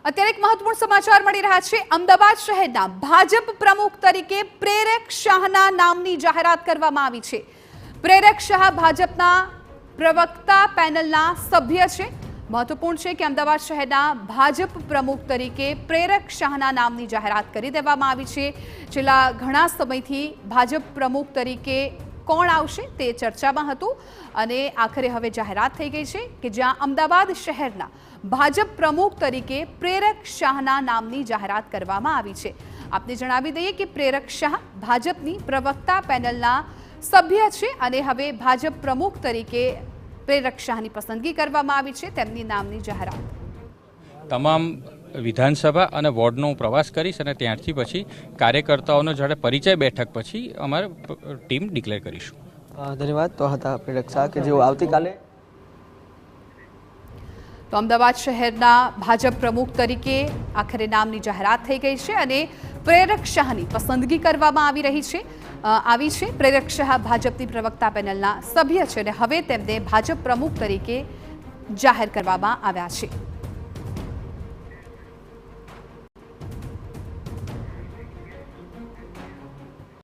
અત્યારે એક મહત્વપૂર્ણ સમાચાર મળી રહ્યા છે। અમદાવાદ શહેરના ભાજપ પ્રમુખ તરીકે પ્રેરક શાહના નામની જાહેરાત કરવામાં આવી છે। પ્રેરક શાહ ભાજપના પ્રવક્તા પેનલના સભ્ય છે। મહત્વપૂર્ણ છે કે અમદાવાદ શહેરના ભાજપ પ્રમુખ તરીકે પ્રેરક શાહના નામની જાહેરાત કરી દેવામાં આવી છે। છેલ્લા ઘણા સમયથી ભાજપ પ્રમુખ તરીકે કોણ આવશે તે ચર્ચામાં હતું અને આખરે હવે જાહેરાત થઈ ગઈ છે કે જ્યાં અમદાવાદ શહેરના ભાજપ પ્રમુખ તરીકે પ્રેરક શાહના નામની જાહેરાત કરવામાં આવી છે। આપને જણાવી દઈએ કે પ્રેરક શાહ ભાજપની પ્રવક્તા પેનલના સભ્ય છે અને હવે ભાજપ પ્રમુખ તરીકે પ્રેરક શાહની પસંદગી કરવામાં આવી છે। તેમની નામની જાહેરાત તમામ વિધાનસભા અને વોર્ડનો હું પ્રવાસ કરીશ અને ત્યારથી પછી કાર્યકર્તાઓનો જોડે પરિચય બેઠક પછી અમારે ટીમ ડિક્લેર કરીશું। ધન્યવાદ। તો હતા પ્રેરક શાહ કે જેઓ આવતીકાલે તો અમદાવાદ શહેરના ભાજપ પ્રમુખ તરીકે આખરે નામની જાહેરાત થઈ ગઈ છે અને પ્રેરક શાહની પસંદગી કરવામાં આવી છે। પ્રેરક શાહ ભાજપની પ્રવક્તા પેનલના સભ્ય છે અને હવે તેમને ભાજપ પ્રમુખ તરીકે જાહેર કરવામાં આવ્યા છે।